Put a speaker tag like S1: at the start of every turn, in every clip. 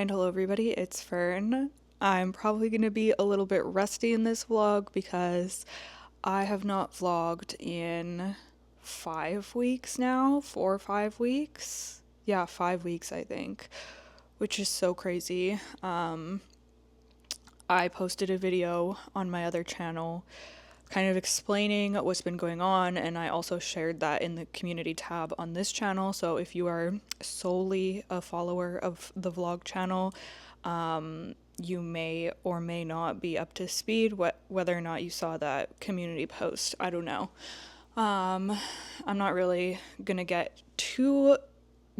S1: and hello everybody, it's Fern. I'm probably going to be a little bit rusty in this vlog because I have not vlogged in 5 weeks now, 4 or 5 weeks. Yeah, 5 weeks I think, which is so crazy. I posted a video on my other channel kind of explaining what's been going on, and I also shared that in the community tab on this channel. So if you are solely a follower of the vlog channel, you may or may not be up to speed whether or not you saw that community post. I don't know. I'm not really gonna get too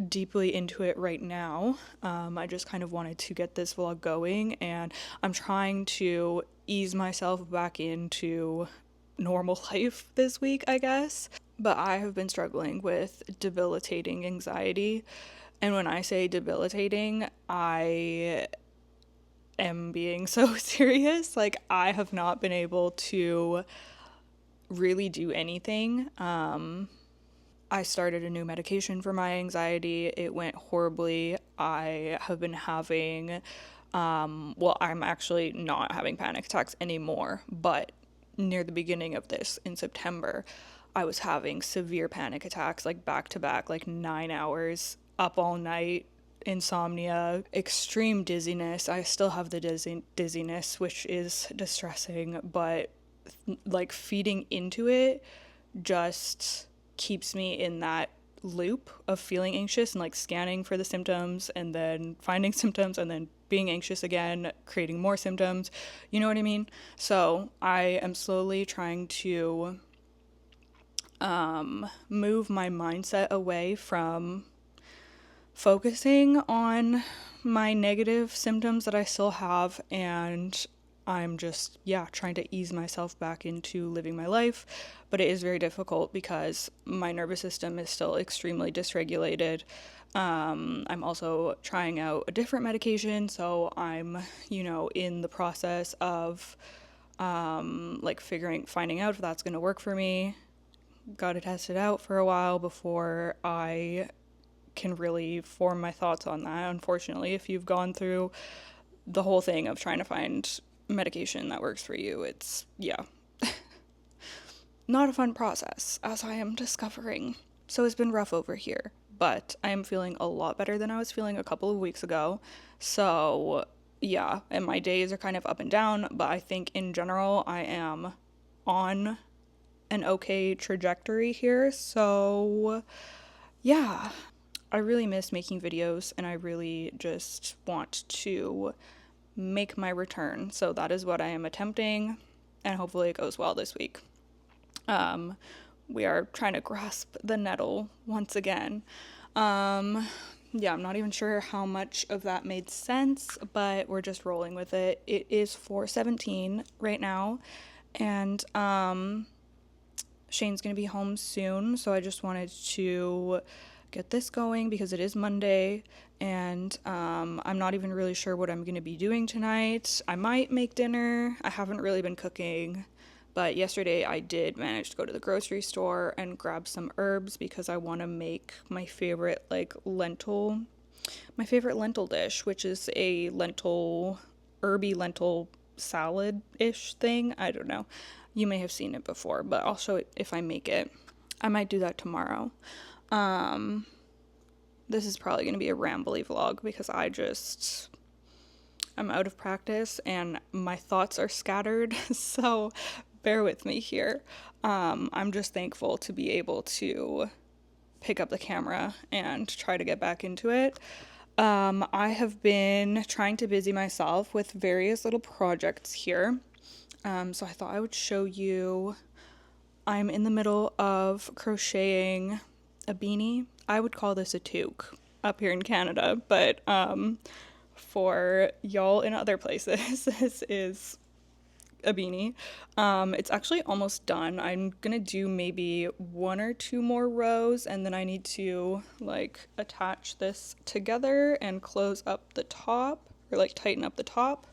S1: deeply into it right now. I just kind of wanted to get this vlog going, and I'm trying to ease myself back into normal life this week, I guess. But I have been struggling with debilitating anxiety. And when I say debilitating, I am being so serious. Like, I have not been able to really do anything. I started a new medication for my anxiety. It went horribly. I have been having, I'm actually not having panic attacks anymore, but near the beginning of this in September, I was having severe panic attacks, like back to back, like 9 hours, up all night, insomnia, extreme dizziness. I still have the dizziness, which is distressing, but like feeding into it just keeps me in that loop of feeling anxious and like scanning for the symptoms and then finding symptoms and then being anxious again, creating more symptoms. You know what I mean? So I am slowly trying to move my mindset away from focusing on my negative symptoms that I still have, and I'm just, trying to ease myself back into living my life. But it is very difficult because my nervous system is still extremely dysregulated. I'm also trying out a different medication, so I'm, in the process of finding out if that's going to work for me. Got to test it out for a while before I can really form my thoughts on that. Unfortunately, if you've gone through the whole thing of trying to find medication that works for you, it's not a fun process, as I am discovering. So it's been rough over here, but I am feeling a lot better than I was feeling a couple of weeks ago. So and my days are kind of up and down, but I think in general I am on an okay trajectory here. So I really miss making videos, and I really just want to make my return. So that is what I am attempting, and hopefully it goes well this week. We are trying to grasp the nettle once again. I'm not even sure how much of that made sense, but we're just rolling with it. It is 4:17 right now, and Shane's gonna be home soon, so I just wanted to get this going because it is Monday, and I'm not even really sure what I'm gonna be doing tonight. I might make dinner. I haven't really been cooking, but yesterday I did manage to go to the grocery store and grab some herbs because I want to make my favorite lentil dish, which is a herby lentil salad-ish thing. I don't know. You may have seen it before, but I'll show it if I make it. I might do that tomorrow. This is probably going to be a rambly vlog because I'm out of practice and my thoughts are scattered, so bear with me here. I'm just thankful to be able to pick up the camera and try to get back into it. I have been trying to busy myself with various little projects here. So I thought I would show you. I'm in the middle of crocheting a beanie. I would call this a toque up here in Canada, but for y'all in other places, this is a beanie. It's actually almost done. I'm gonna do maybe 1 or 2 more rows, and then I need to attach this together and close up the top, or tighten up the top.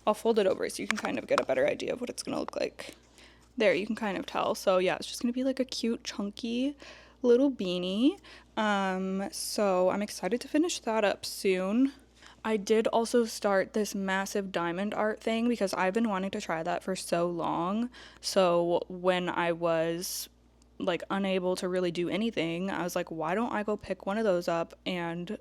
S1: I'll fold it over so you can kind of get a better idea of what it's gonna look like. There, you can kind of tell. So it's just gonna be like a cute, chunky little beanie. So I'm excited to finish that up soon. I did also start this massive diamond art thing because I've been wanting to try that for so long. So when I was like unable to really do anything, I was like, why don't I go pick one of those up and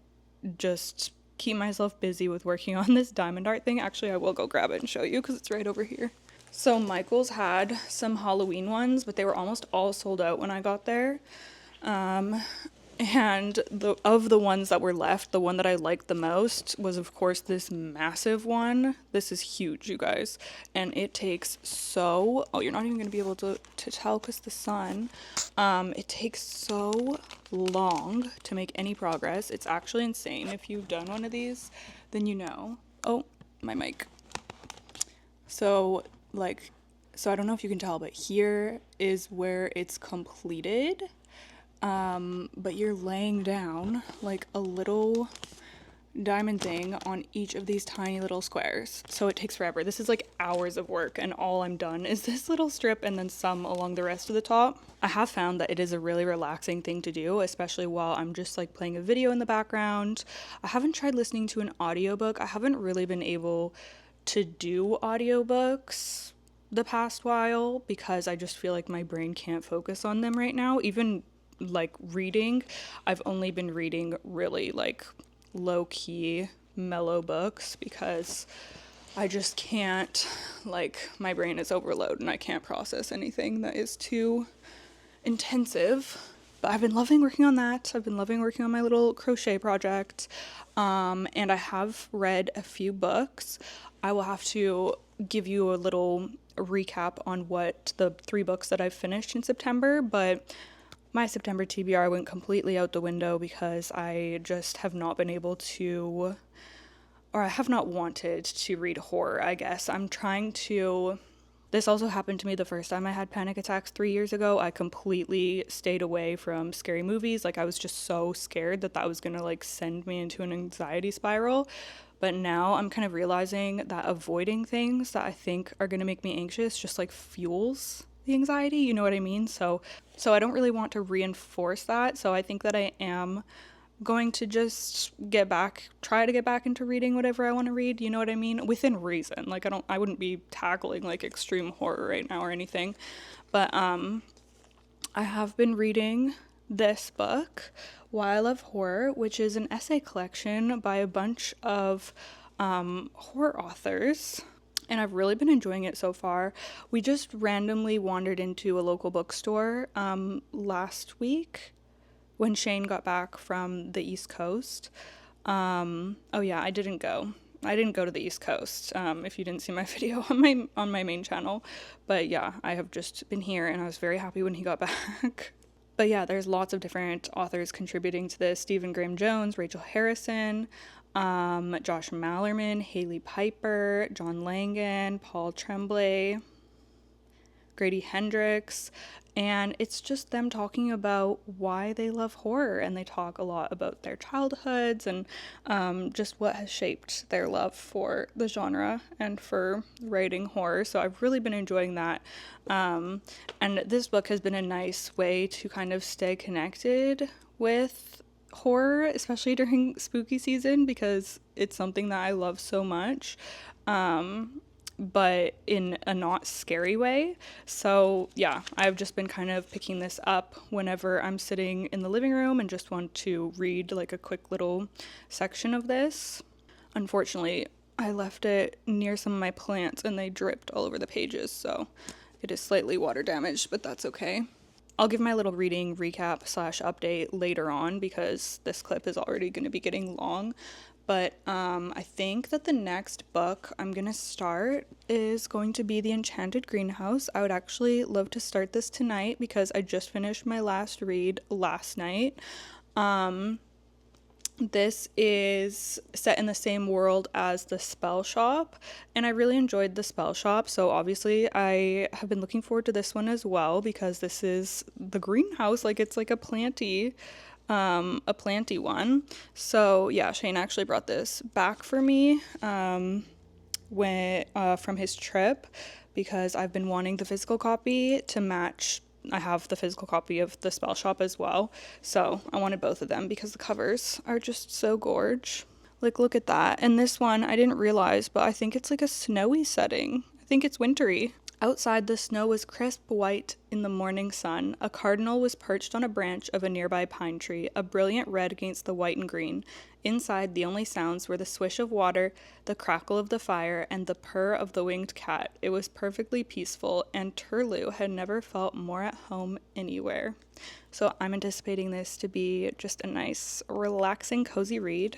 S1: just keep myself busy with working on this diamond art thing. Actually, I will go grab it and show you because it's right over here. So Michael's had some Halloween ones, but they were almost all sold out when I got there. And the ones that were left, the one that I liked the most was of course this massive one. This is huge, you guys. And it takes oh, you're not even gonna be able to tell because the sun. It takes so long to make any progress. It's actually insane. If you've done one of these, then you know. Oh, my mic. So so I don't know if you can tell, but here is where it's completed. But you're laying down like a little diamond thing on each of these tiny little squares. So it takes forever. This is like hours of work, and all I'm done is this little strip and then some along the rest of the top. I have found that it is a really relaxing thing to do, especially while I'm just like playing a video in the background. I haven't tried listening to an audiobook. I haven't really been able to do audiobooks the past while because I just feel like my brain can't focus on them right now. Even like reading, I've only been reading really like low-key mellow books because I just can't, like, my brain is overloaded and I can't process anything that is too intensive. But I've been loving working on that. I've been loving working on my little crochet project. And I have read a few books. I will have to give you a little recap on what the 3 books that I've finished in September, but my September TBR went completely out the window because I just have not been able to, or I have not wanted to read horror, I guess. I'm trying to, this also happened to me the first time I had panic attacks 3 years ago. I completely stayed away from scary movies. Like I was just so scared that that was gonna like send me into an anxiety spiral. But now I'm kind of realizing that avoiding things that I think are gonna make me anxious just like fuels the anxiety, you know what I mean? So I don't really want to reinforce that. So I think that I am going to just try to get back into reading whatever I want to read, you know what I mean? Within reason. Like I wouldn't be tackling like extreme horror right now or anything. But I have been reading this book, Why I Love Horror, which is an essay collection by a bunch of horror authors. And I've really been enjoying it so far. We just randomly wandered into a local bookstore last week when Shane got back from the East Coast. Oh yeah, I didn't go to the East Coast, if you didn't see my video on my main channel. But yeah, I have just been here and I was very happy when he got back. But yeah, there's lots of different authors contributing to this. Stephen Graham Jones, Rachel Harrison, Josh Mallerman, Haley Piper, John Langan, Paul Tremblay, Grady Hendrix, and it's just them talking about why they love horror, and they talk a lot about their childhoods and just what has shaped their love for the genre and for writing horror. So I've really been enjoying that, and this book has been a nice way to kind of stay connected with horror, especially during spooky season, because it's something that I love so much, but in a not scary way. So yeah, I've just been kind of picking this up whenever I'm sitting in the living room and just want to read like a quick little section of this. Unfortunately, I left it near some of my plants and they dripped all over the pages, so it is slightly water damaged, but that's okay. I'll give my little reading recap / update later on because this clip is already going to be getting long. But I think that the next book I'm going to start is going to be The Enchanted Greenhouse. I would actually love to start this tonight because I just finished my last read last night. This is set in the same world as The Spell Shop, and I really enjoyed The Spell Shop, so obviously I have been looking forward to this one as well because this is the greenhouse, like it's like a planty one. So yeah, Shane actually brought this back for me from his trip because I've been wanting the physical copy to match. I have the physical copy of The Spell Shop as well, so I wanted both of them because the covers are just so gorge. Like, look at that. And this one, I didn't realize, but I think it's like a snowy setting. I think it's wintry. Outside, the snow was crisp white in the morning sun. A cardinal was perched on a branch of a nearby pine tree, a brilliant red against the white and green. Inside, the only sounds were the swish of water, the crackle of the fire, and the purr of the winged cat. It was perfectly peaceful, and Turlu had never felt more at home anywhere. So I'm anticipating this to be just a nice, relaxing, cozy read.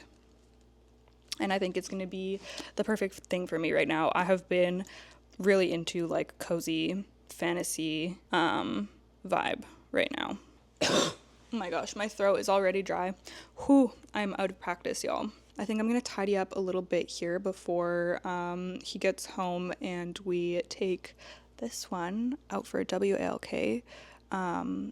S1: And I think it's going to be the perfect thing for me right now. I have been really into like cozy fantasy vibe right now. Oh my gosh, my throat is already dry. Whew, I'm out of practice, y'all. I think I'm gonna tidy up a little bit here before he gets home and we take this one out for a WALK.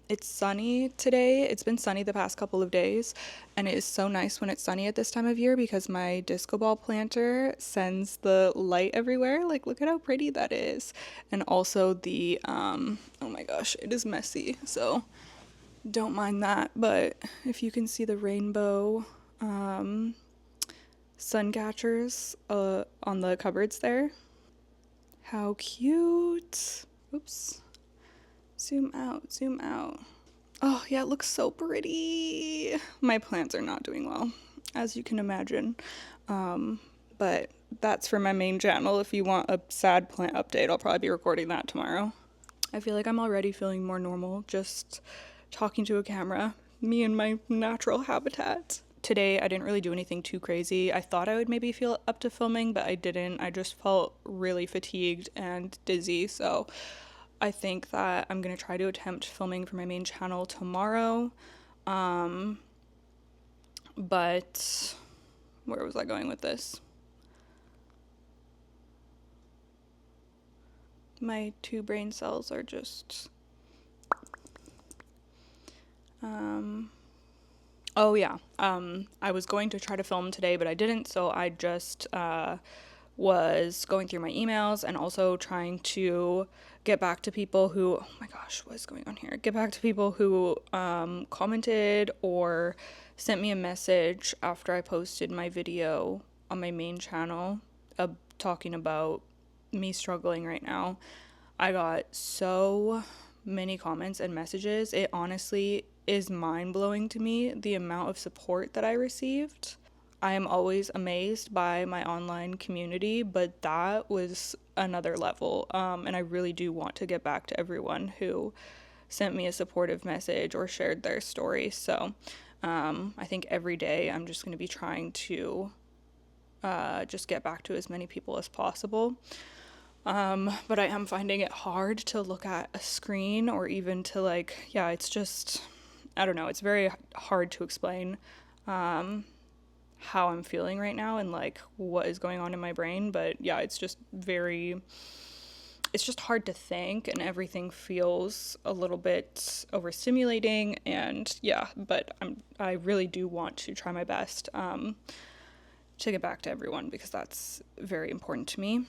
S1: It's sunny today. It's been sunny the past couple of days, and it is so nice when it's sunny at this time of year because my disco ball planter sends the light everywhere. Like, look at how pretty that is. And also the, oh my gosh, it is messy, so don't mind that. But if you can see the rainbow, sun catchers, on the cupboards there. How cute. Oops. Zoom out, zoom out. Oh, yeah, it looks so pretty. My plants are not doing well, as you can imagine. But that's for my main channel. If you want a sad plant update, I'll probably be recording that tomorrow. I feel like I'm already feeling more normal just talking to a camera. Me in my natural habitat. Today, I didn't really do anything too crazy. I thought I would maybe feel up to filming, but I didn't. I just felt really fatigued and dizzy, so I think that I'm going to try to attempt filming for my main channel tomorrow. But where was I going with this? My two brain cells are just... Oh yeah, I was going to try to film today, but I didn't, so I just was going through my emails and also trying to get back to people who, oh my gosh, what is going on here? Get back to people who commented or sent me a message after I posted my video on my main channel talking about me struggling right now. I got so many comments and messages. It honestly is mind-blowing to me, the amount of support that I received. I am always amazed by my online community, but that was another level. And I really do want to get back to everyone who sent me a supportive message or shared their story. So I think every day I'm just going to be trying to just get back to as many people as possible. But I am finding it hard to look at a screen or even to like, yeah, it's just, I don't know, it's very hard to explain how I'm feeling right now and like what is going on in my brain. But yeah, it's just hard to think, and everything feels a little bit overstimulating. And yeah, but I really do want to try my best to get back to everyone because that's very important to me.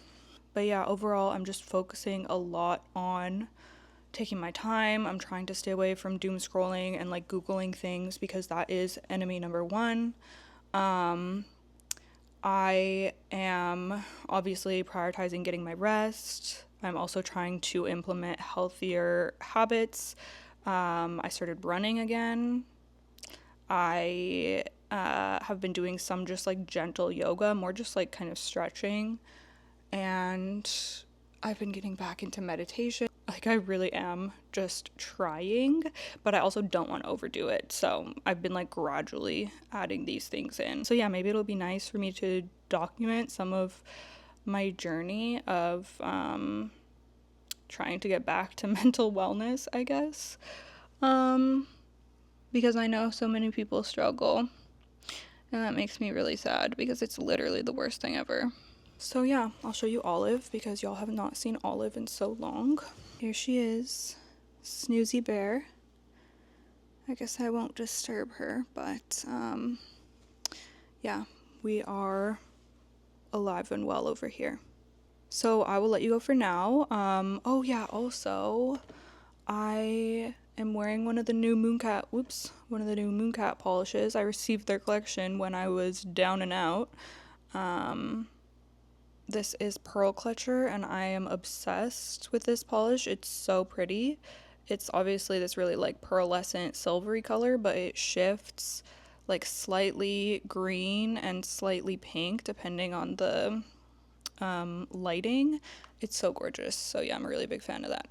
S1: But yeah, overall, I'm just focusing a lot on taking my time. I'm trying to stay away from doom scrolling and like Googling things because that is enemy number one. I am obviously prioritizing getting my rest. I'm also trying to implement healthier habits. I started running again. I have been doing some just like gentle yoga, more just like kind of stretching. And I've been getting back into meditation. Like, I really am just trying, but I also don't want to overdo it. So I've been like gradually adding these things in. So yeah, maybe it'll be nice for me to document some of my journey of trying to get back to mental wellness, I guess. Because I know so many people struggle, and that makes me really sad because it's literally the worst thing ever. So yeah, I'll show you Olive because y'all have not seen Olive in so long. Here she is, Snoozy Bear. I guess I won't disturb her, but yeah, we are alive and well over here. So I will let you go for now. Oh yeah, also, I am wearing one of the new Mooncat polishes. I received their collection when I was down and out. This is Pearl Clutcher, and I am obsessed with this polish. It's so pretty. It's obviously this really like pearlescent silvery color, but it shifts like slightly green and slightly pink depending on the lighting. It's so gorgeous. So yeah, I'm a really big fan of that.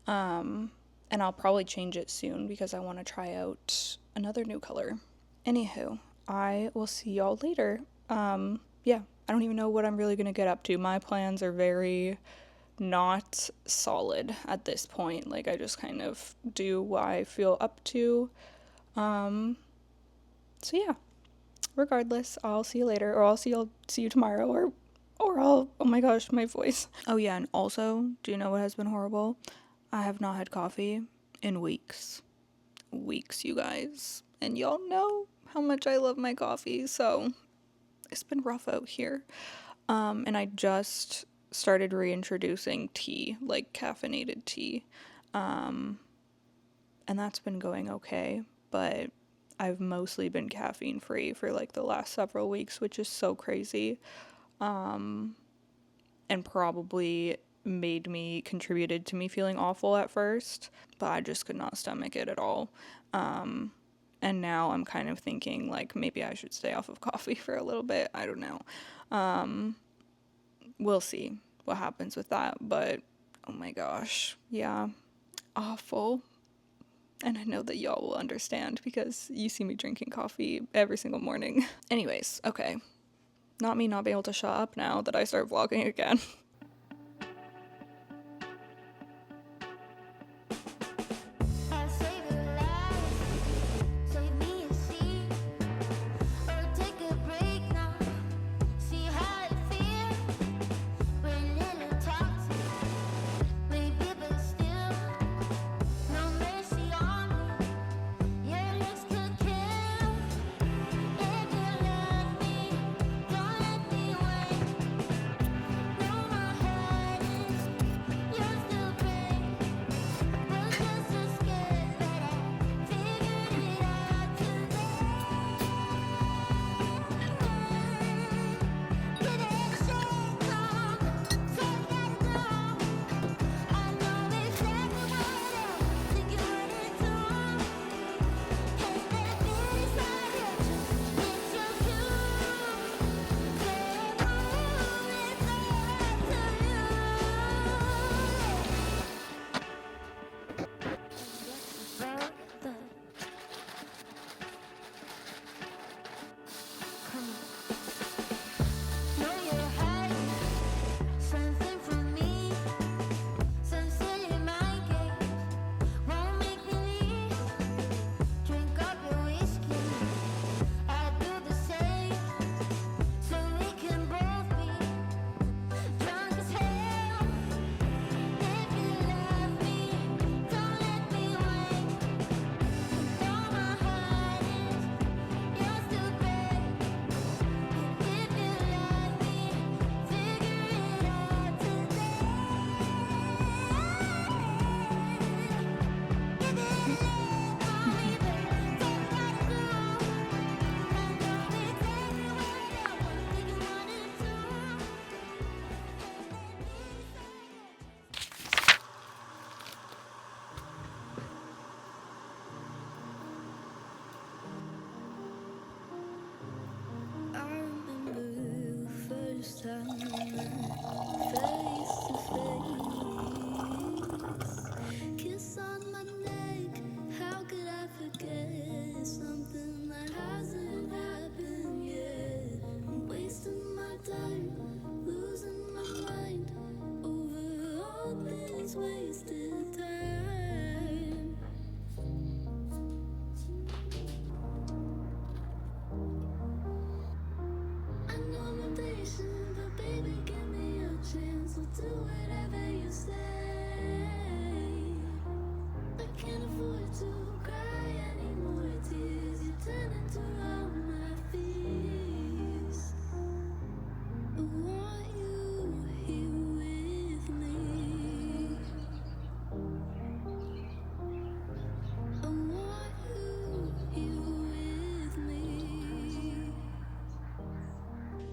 S1: And I'll probably change it soon because I want to try out another new color. Anywho, I will see y'all later. Yeah, I don't even know what I'm really going to get up to. My plans are very not solid at this point. Like, I just kind of do what I feel up to. So yeah, regardless, I'll see you later, or I'll see you tomorrow, or I'll, oh my gosh, my voice. Oh yeah, and also, do you know what has been horrible? I have not had coffee in weeks, you guys, and y'all know how much I love my coffee, so it's been rough out here. And I just started reintroducing tea, like caffeinated tea, and that's been going okay, but I've mostly been caffeine free for like the last several weeks, which is so crazy, and probably contributed to me feeling awful at first, but I just could not stomach it at all. And now I'm kind of thinking like maybe I should stay off of coffee for a little bit. I don't know. We'll see what happens with that, but oh my gosh, yeah, awful. And I know that y'all will understand because you see me drinking coffee every single morning. Anyways, okay. Not me not being able to shut up now that I start vlogging again.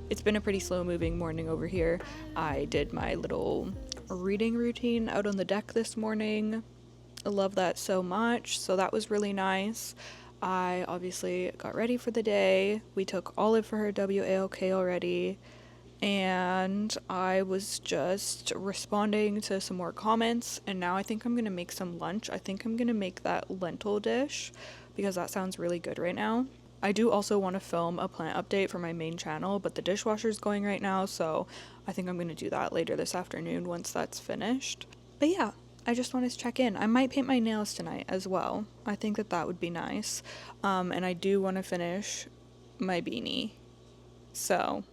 S1: It's been a pretty slow moving morning over here. I did my little reading routine out on the deck this morning. I love that so much, so that was really nice. I obviously got ready for the day. We took Olive for her WAOK already, and I was just responding to some more comments, and now I think I'm gonna make some lunch. I think I'm gonna make that lentil dish because that sounds really good right now. I do also want to film a plant update for my main channel, but the dishwasher's going right now, so I think I'm gonna do that later this afternoon once that's finished. But yeah, I just wanted to check in. I might paint my nails tonight as well. I think that that would be nice. And I do want to finish my beanie. So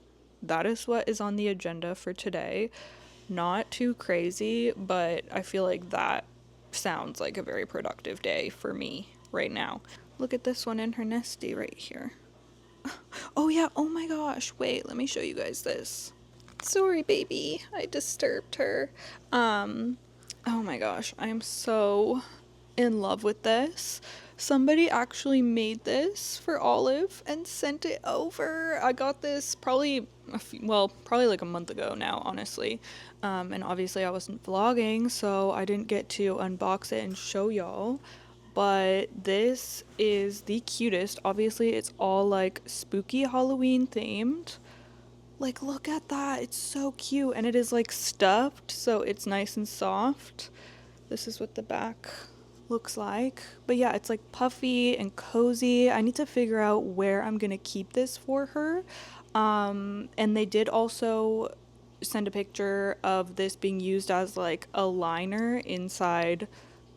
S1: that is what is on the agenda for today. Not too crazy, but I feel like that sounds like a very productive day for me right now. Look at this one in her nesty right here. Oh yeah, oh my gosh, wait, let me show you guys this. Sorry, baby, I disturbed her. Oh my gosh, I am so in love with this. Somebody actually made this for Olive and sent it over. I got this probably probably like a month ago now, honestly. And obviously I wasn't vlogging, so I didn't get to unbox it and show y'all. But this is the cutest. Obviously, it's all like spooky Halloween themed. Like, look at that. It's so cute. And it is like stuffed, so it's nice and soft. This is what the back looks like. But yeah, it's like puffy and cozy. I need to figure out where I'm gonna keep this for her. And they did also send a picture of this being used as like a liner inside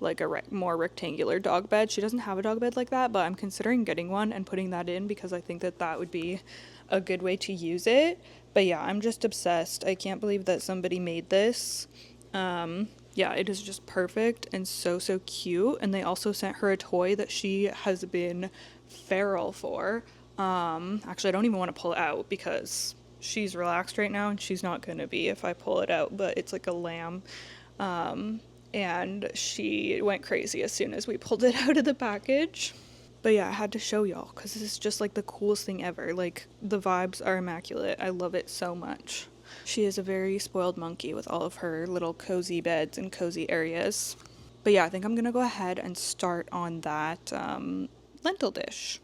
S1: like a more rectangular dog bed. She doesn't have a dog bed like that, but I'm considering getting one and putting that in because I think that that would be a good way to use it. But yeah, I'm just obsessed. I can't believe that somebody made this. Yeah, it is just perfect and so, so cute. And they also sent her a toy that she has been feral for. Actually, I don't even want to pull it out because she's relaxed right now and she's not going to be if I pull it out, but it's like a lamb. And she went crazy as soon as we pulled it out of the package. But yeah, I had to show y'all because this is just like the coolest thing ever. Like, the vibes are immaculate. I love it so much. She is a very spoiled monkey with all of her little cozy beds and cozy areas. But yeah, I think I'm gonna go ahead and start on that lentil dish.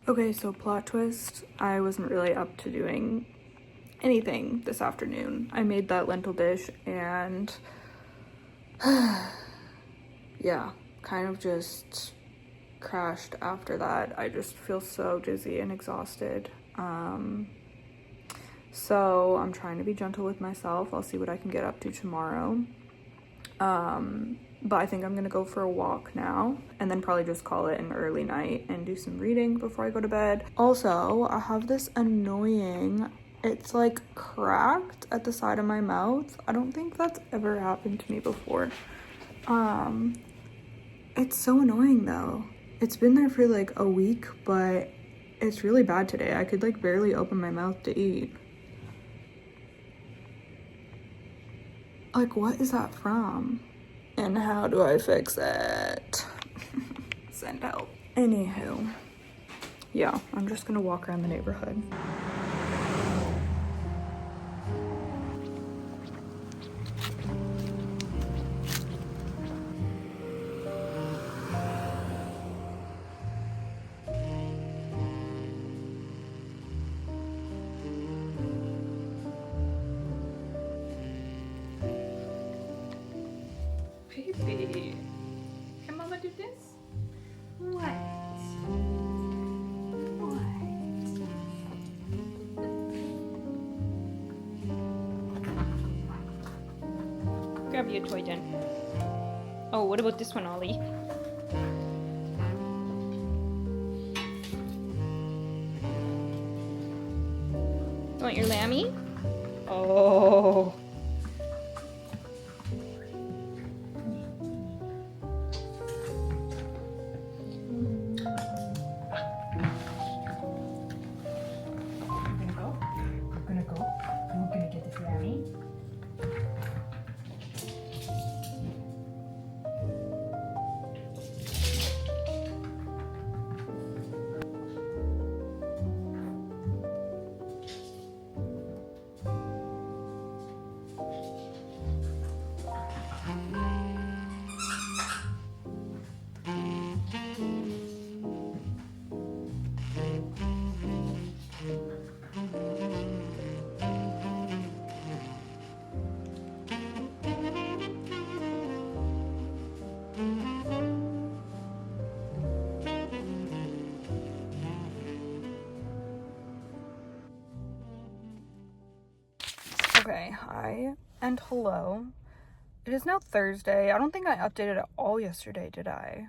S1: Okay, so plot twist, I wasn't really up to doing anything this afternoon. I made that lentil dish and yeah, kind of just crashed after that. I just feel so dizzy and exhausted. So I'm trying to be gentle with myself. I'll see what I can get up to tomorrow. But I think I'm gonna go for a walk now and then probably just call it an early night and do some reading before I go to bed. Also, I have this annoying, it's like cracked at the side of my mouth. I don't think that's ever happened to me before. It's so annoying though. It's been there for like a week, but it's really bad today. I could like barely open my mouth to eat. Like, what is that from? And how do I fix it? Send help. Anywho, yeah, I'm just gonna walk around the neighborhood. Baby, can Mama do this? What? Grab your toy then. Oh, what about this one, Ollie? You want your lammy? Oh. Okay, hi and hello. It is now Thursday. I don't think I updated at all yesterday, did I?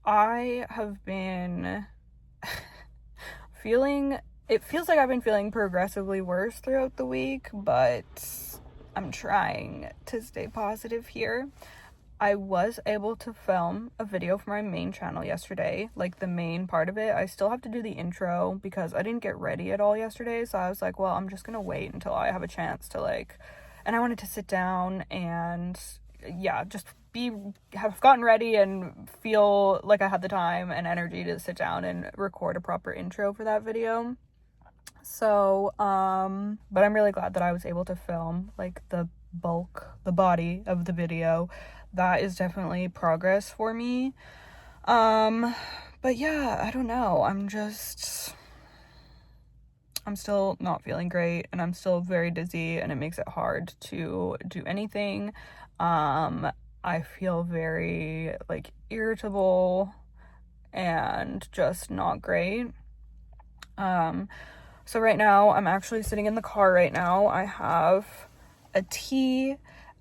S1: I have been it feels like I've been feeling progressively worse throughout the week, but I'm trying to stay positive here. I was able to film a video for my main channel yesterday, like the main part of it. I still have to do the intro because I didn't get ready at all yesterday, so I was like, well, I'm just gonna wait until I have a chance to and I wanted to sit down and yeah, just have gotten ready and feel like I had the time and energy to sit down and record a proper intro for that video. So, but I'm really glad that I was able to film like the body of the video. That is definitely progress for me. But yeah, I don't know. I'm still not feeling great and I'm still very dizzy and it makes it hard to do anything. I feel very irritable and just not great. So right now I'm actually sitting in the car right now. I have a tea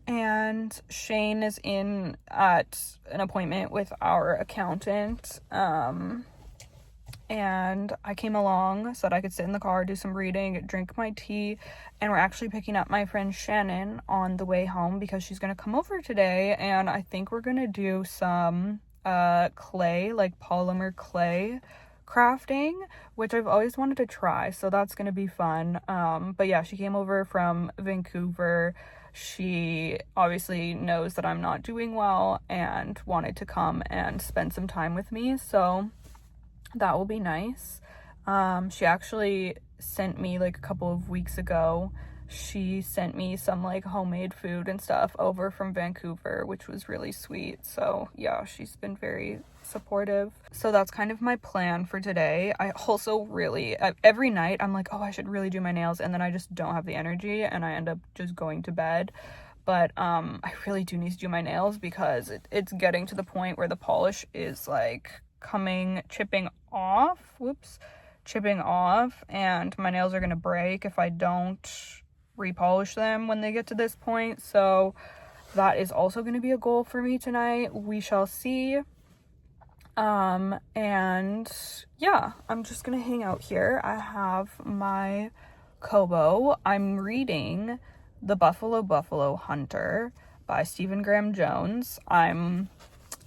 S1: and Shane is in at an appointment with our accountant. And I came along so that I could sit in the car, do some reading, drink my tea, and we're actually picking up my friend Shannon on the way home because she's gonna come over today, and I think we're gonna do some clay, polymer clay crafting, which I've always wanted to try, so that's gonna be fun. But yeah, she came over from Vancouver. She obviously knows that I'm not doing well and wanted to come and spend some time with me, so that will be nice. She actually sent me a couple of weeks ago, she sent me some homemade food and stuff over from Vancouver, which was really sweet. So yeah, she's been very supportive. So that's kind of my plan for today. I also really, every night I'm like, oh, I should really do my nails, and then I just don't have the energy and I end up just going to bed. But I really do need to do my nails because it's getting to the point where the polish is like chipping off, and my nails are gonna break if I don't repolish them when they get to this point. So that is also going to be a goal for me tonight. We shall see. And yeah, I'm just gonna hang out here. I have my Kobo. I'm reading The Buffalo Hunter by Stephen Graham Jones. I'm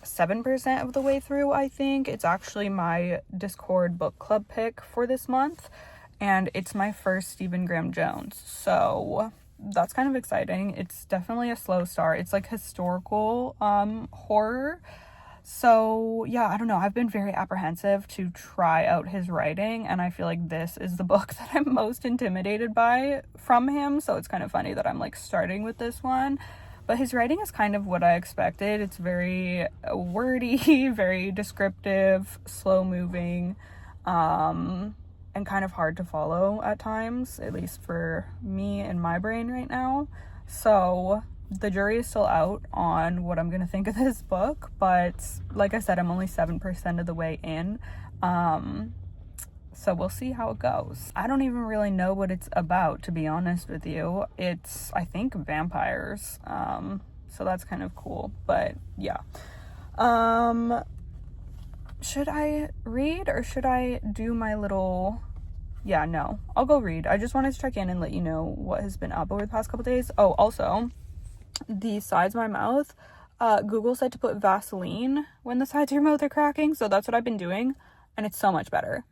S1: 7% of the way through, I think. It's actually my Discord book club pick for this month, and it's my first Stephen Graham Jones, so that's kind of exciting. It's definitely a slow start. It's like historical horror. So yeah, I don't know. I've been very apprehensive to try out his writing, and I feel like this is the book that I'm most intimidated by from him. So it's kind of funny that I'm like starting with this one. But his writing is kind of what I expected. It's very wordy, very descriptive, slow moving, and kind of hard to follow at times, at least for me and my brain right now. So the jury is still out on what I'm going to think of this book, but like I said, I'm only 7% of the way in. So we'll see how it goes. I don't even really know what it's about, to be honest with you. It's, I think, vampires. So that's kind of cool, but yeah. Should I read or should I do my little... Yeah, no, I'll go read. I just wanted to check in and let you know what has been up over the past couple days. Oh, also, the sides of my mouth, Google said to put Vaseline when the sides of your mouth are cracking, so that's what I've been doing, and it's so much better.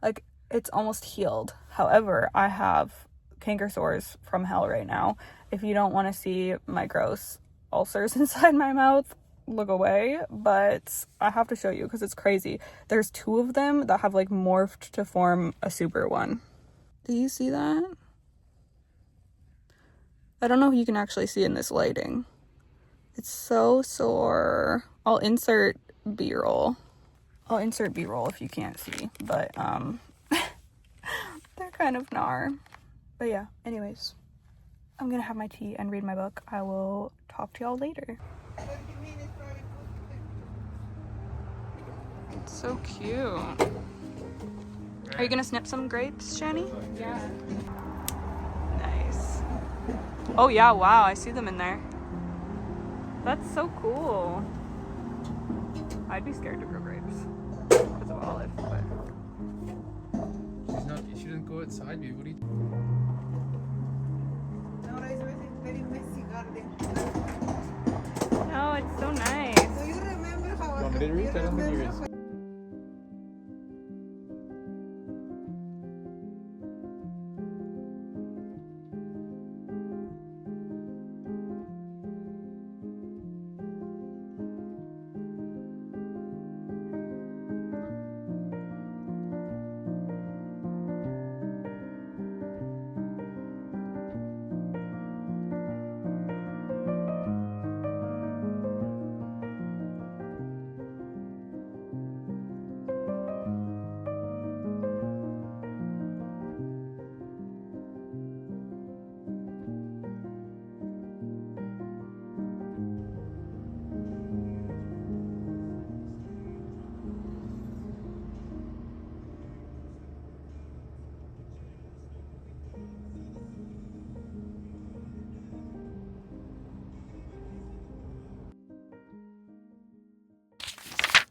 S1: Like, it's almost healed. However, I have canker sores from hell right now. If you don't want to see my gross ulcers inside my mouth, look away, but I have to show you because it's crazy. There's 2 of them that have like morphed to form a super one. Do you see that? I don't know if you can actually see in this lighting. It's so sore. I'll insert B-roll if you can't see, but they're kind of gnar. But yeah, anyways, I'm gonna have my tea and read my book. I will talk to y'all later. It's so cute. Are you gonna snip some grapes, Shani?
S2: Yeah.
S1: Nice. Oh yeah, wow, I see them in there. That's so cool. I'd be scared to grow grapes because of Olive, but...
S2: She doesn't go outside, baby. What are you...
S1: No, it's so nice.
S3: Do you remember how
S2: You want me to read? I don't think you guys...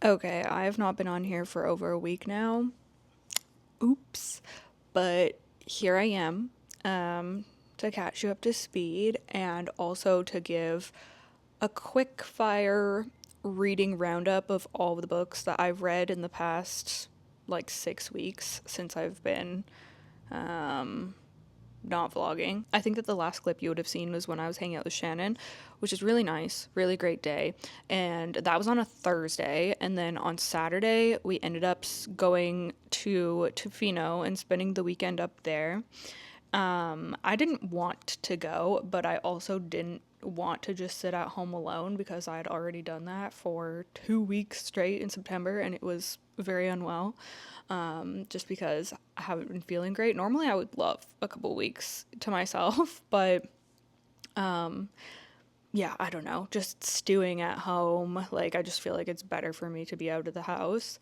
S1: Okay, I have not been on here for over a week now. Oops. But here I am, to catch you up to speed and also to give a quick fire reading roundup of all of the books that I've read in the past like 6 weeks since I've been not vlogging. I think that the last clip you would have seen was when I was hanging out with Shannon, which is really nice, really great day. And that was on a Thursday. And then on Saturday, we ended up going to Tofino and spending the weekend up there. I didn't want to go, but I also didn't want to just sit at home alone because I had already done that for 2 weeks straight in September and it was very unwell. Just because I haven't been feeling great. Normally I would love a couple weeks to myself, but yeah, I don't know, just stewing at home. Like, I just feel like it's better for me to be out of the house.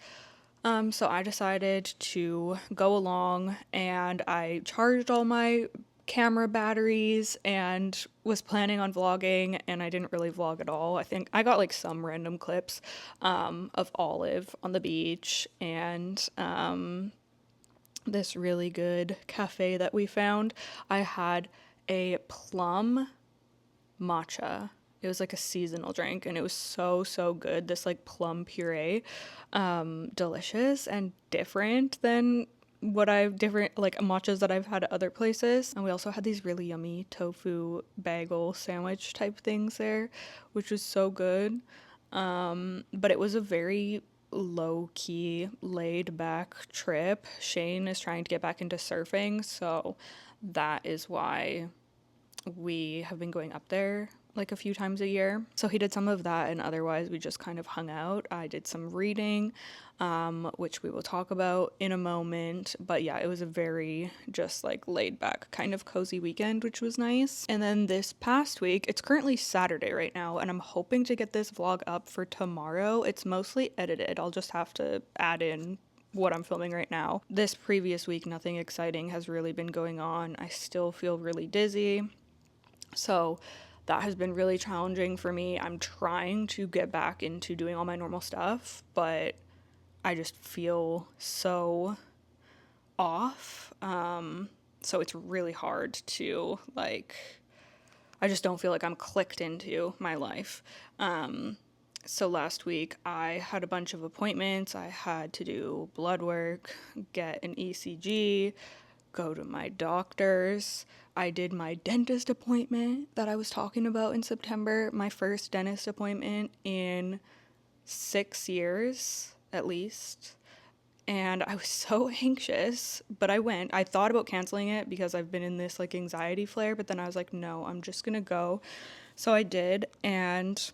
S1: So I decided to go along and I charged all my camera batteries and was planning on vlogging, and I didn't really vlog at all. I think I got like some random clips of Olive on the beach and this really good cafe that we found. I had a plum matcha. It was like a seasonal drink and it was so good. This like plum puree, delicious and different than different like matchas that I've had at other places. And we also had these really yummy tofu bagel sandwich type things there, which was so good. But it was a very low key, laid back trip. Shane is trying to get back into surfing, so that is why we have been going up there like a few times a year. So he did some of that, and otherwise we just kind of hung out. I did some reading, which we will talk about in a moment. But yeah, it was a very just like laid back kind of cozy weekend, which was nice. And then this past week, it's currently Saturday right now, and I'm hoping to get this vlog up for tomorrow. It's mostly edited. I'll just have to add in what I'm filming right now. This previous week, nothing exciting has really been going on. I still feel really dizzy. So that has been really challenging for me. I'm trying to get back into doing all my normal stuff, but I just feel so off. So it's really hard to like, I just don't feel like I'm clicked into my life. So last week I had a bunch of appointments. I had to do blood work, get an ECG, go to my doctor's. I did my dentist appointment that I was talking about in September, my first dentist appointment in 6 years at least. And I was so anxious, but I went. I thought about canceling it because I've been in this like anxiety flare, but then I was like, no, I'm just gonna go. So I did, and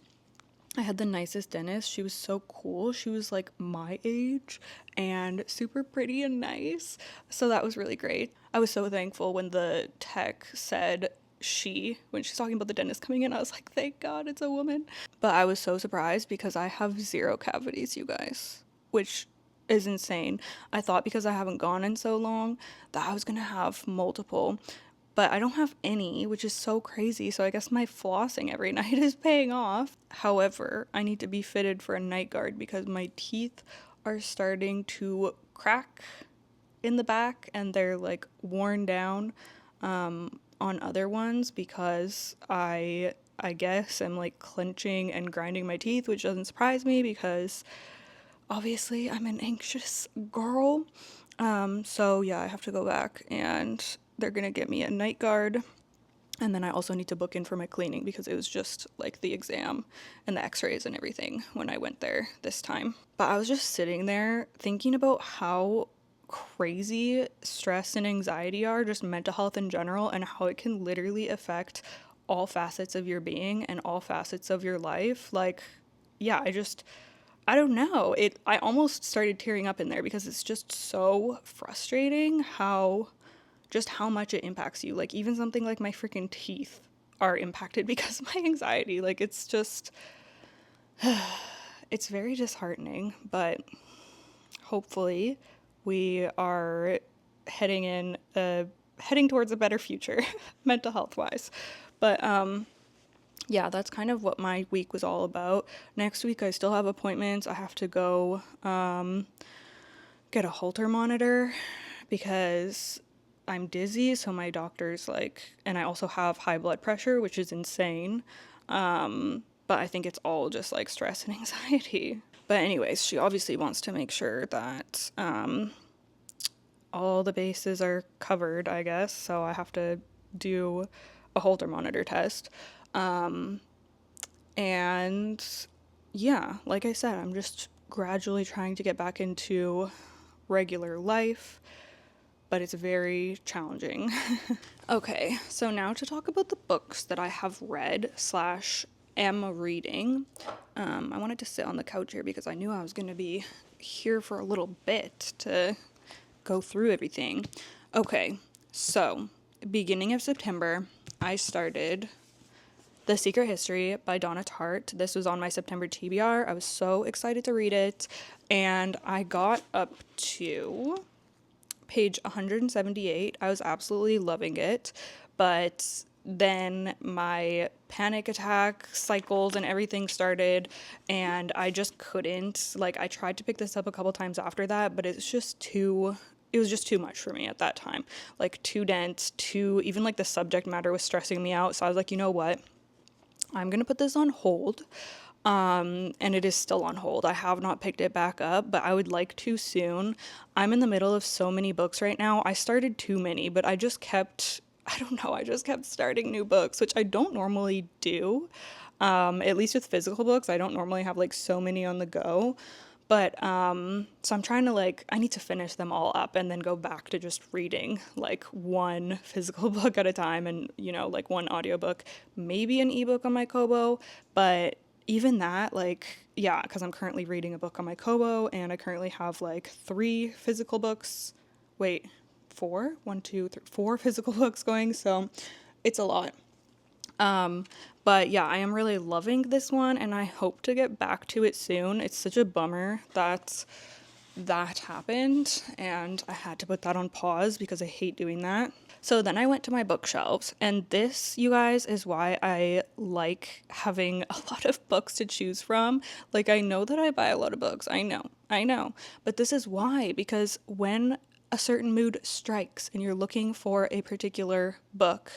S1: I had the nicest dentist. She was so cool. She was like my age and super pretty and nice. So that was really great. I was so thankful when the tech said when she's talking about the dentist coming in. I was like, thank God it's a woman. But I was so surprised because I have 0 cavities, you guys, which is insane. I thought because I haven't gone in so long that I was gonna have multiple, but I don't have any, which is so crazy. So I guess my flossing every night is paying off. However, I need to be fitted for a night guard because my teeth are starting to crack in the back and they're like worn down on other ones because I guess I'm like clenching and grinding my teeth, which doesn't surprise me because obviously I'm an anxious girl. So yeah, I have to go back and they're gonna get me a night guard. And then I also need to book in for my cleaning because it was just like the exam and the x-rays and everything when I went there this time. But I was just sitting there thinking about how crazy stress and anxiety are, just mental health in general, and how it can literally affect all facets of your being and all facets of your life. Like, yeah, I don't know. I almost started tearing up in there because it's just so frustrating how much it impacts you. Like, even something like my freaking teeth are impacted because of my anxiety. Like, it's just, it's very disheartening, but hopefully we are heading towards a better future mental health wise. But yeah, that's kind of what my week was all about. Next week I still have appointments. I have to go get a Holter monitor because I'm dizzy, so my doctor's like, and I also have high blood pressure, which is insane. But I think it's all just like stress and anxiety. But anyways, she obviously wants to make sure that all the bases are covered, I guess. So I have to do a Holter monitor test. And yeah, like I said, I'm just gradually trying to get back into regular life, but it's very challenging. Okay, so now to talk about the books that I have read slash am reading. I wanted to sit on the couch here because I knew I was going to be here for a little bit to go through everything. Okay, so beginning of September, I started The Secret History by Donna Tartt. This was on my September TBR. I was so excited to read it, and I got up to page 178. I was absolutely loving it, but then my panic attack cycles and everything started, and I just couldn't. Like, I tried to pick this up a couple times after that, but it was just too much for me at that time. Like, too dense, too, even like the subject matter was stressing me out. So I was like, you know what? I'm gonna put this on hold. And it is still on hold. I have not picked it back up, but I would like to soon. I'm in the middle of so many books right now. I started too many, but I don't know, I just kept starting new books, which I don't normally do. At least with physical books, I don't normally have like so many on the go. But so I'm trying to like, I need to finish them all up and then go back to just reading like one physical book at a time and, you know, like one audiobook, maybe an ebook on my Kobo. But even that, like, yeah, because I'm currently reading a book on my Kobo and I currently have like three physical books. Wait, four? One, two, three, four physical books going. So it's a lot. But yeah, I am really loving this one and I hope to get back to it soon. It's such a bummer that that happened and I had to put that on pause because I hate doing that. So then I went to my bookshelves, and this, you guys, is why I like having a lot of books to choose from. Like, I know that I buy a lot of books. I know. But this is why, because when a certain mood strikes and you're looking for a particular book,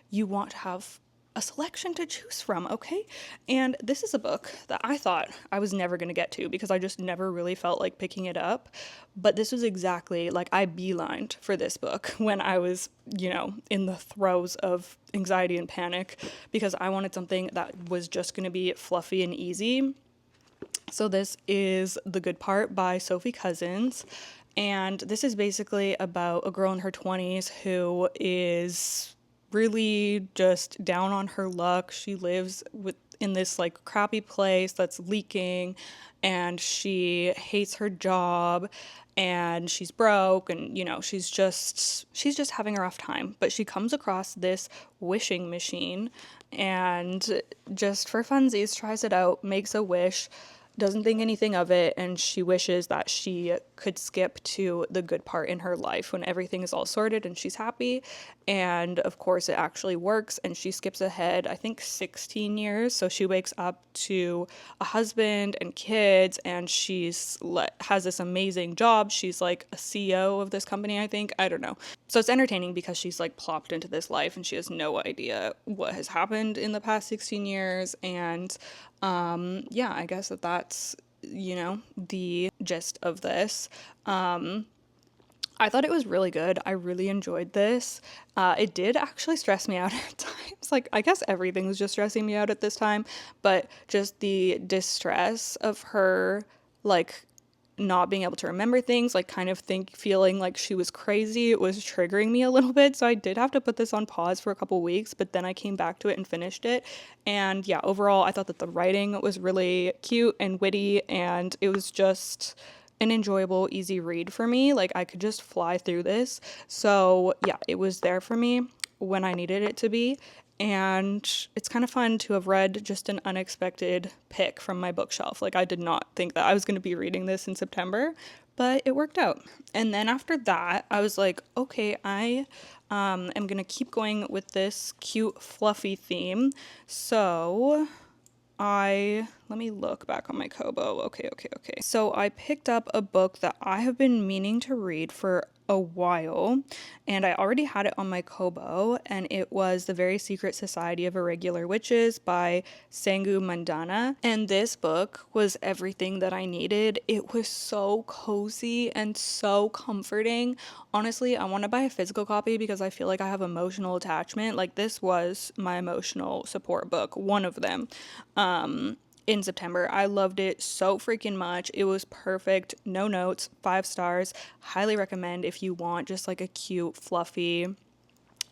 S1: you want to have a selection to choose from, okay? And this is a book that I thought I was never going to get to because I just never really felt like picking it up. But this was exactly like I beelined for this book when I was, you know, in the throes of anxiety and panic because I wanted something that was just going to be fluffy and easy. So this is The Good Part by Sophie Cousins. And this is basically about a girl in her 20s who is really just down on her luck. She lives in this like crappy place that's leaking and she hates her job and she's broke and you know she's just having a rough time, but she comes across this wishing machine and just for funsies tries it out, makes a wish, doesn't think anything of it, and she wishes that she could skip to the good part in her life when everything is all sorted and she's happy. And of course, it actually works, and she skips ahead, I think, 16 years. So she wakes up to a husband and kids, and has this amazing job. She's like a CEO of this company, I think. I don't know. So it's entertaining because she's like plopped into this life and she has no idea what has happened in the past 16 years. And yeah, I guess that's, you know, the gist of this. I thought it was really good. I really enjoyed this. It did actually stress me out at times. Like, I guess everything was just stressing me out at this time, but just the distress of her, like, not being able to remember things, like kind of feeling like she was crazy, it was triggering me a little bit. So I did have to put this on pause for a couple weeks, but then I came back to it and finished it. And yeah, overall, I thought that the writing was really cute and witty, and it was just an enjoyable, easy read for me. Like, I could just fly through this. So yeah, it was there for me when I needed it to be. And it's kind of fun to have read just an unexpected pick from my bookshelf. Like, I did not think that I was going to be reading this in September, but it worked out. And then after that, I was like, okay, I am going to keep going with this cute, fluffy theme. So let me look back on my Kobo. Okay. So I picked up a book that I have been meaning to read for a while, and I already had it on my Kobo, and it was The Very Secret Society of Irregular Witches by Sangu Mandana. And this book was everything that I needed. It was so cozy and so comforting. Honestly, I want to buy a physical copy because I feel like I have emotional attachment. Like, this was my emotional support book, one of them. In September. I loved it so freaking much. It was perfect. No notes, 5 stars. Highly recommend if you want just like a cute, fluffy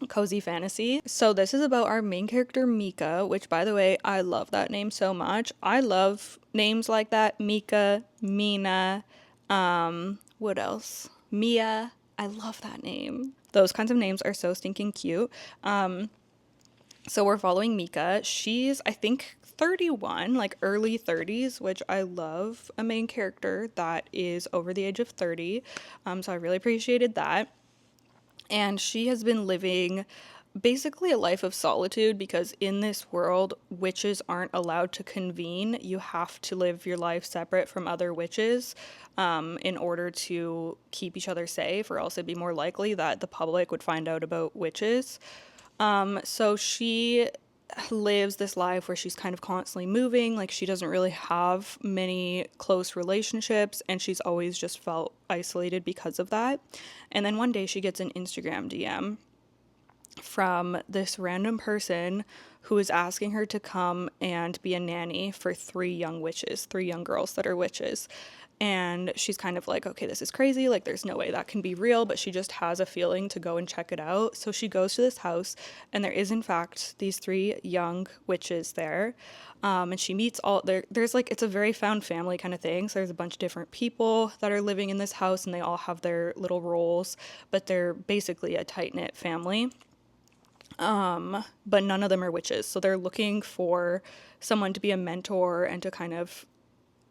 S1: cozy fantasy. So this is about our main character Mika, which by the way, I love that name so much. I love names like that. Mika, Mina, what else? Mia. I love that name. Those kinds of names are so stinking cute. So we're following Mika. She's, I think, 31, like early 30s, which I love a main character that is over the age of 30. So I really appreciated that. And she has been living basically a life of solitude because in this world, witches aren't allowed to convene. You have to live your life separate from other witches in order to keep each other safe, or else it'd be more likely that the public would find out about witches. So she lives this life where she's kind of constantly moving, like she doesn't really have many close relationships and she's always just felt isolated because of that. And then one day she gets an Instagram DM from this random person who is asking her to come and be a nanny for three young witches, three young girls that are witches. And she's kind of like, okay, this is crazy. Like, there's no way that can be real, but she just has a feeling to go and check it out. So she goes to this house, and there is, in fact, these three young witches there. And she meets all there's like, it's a very found family kind of thing. So there's a bunch of different people that are living in this house, and they all have their little roles, but they're basically a tight knit family. But none of them are witches. So they're looking for someone to be a mentor and to kind of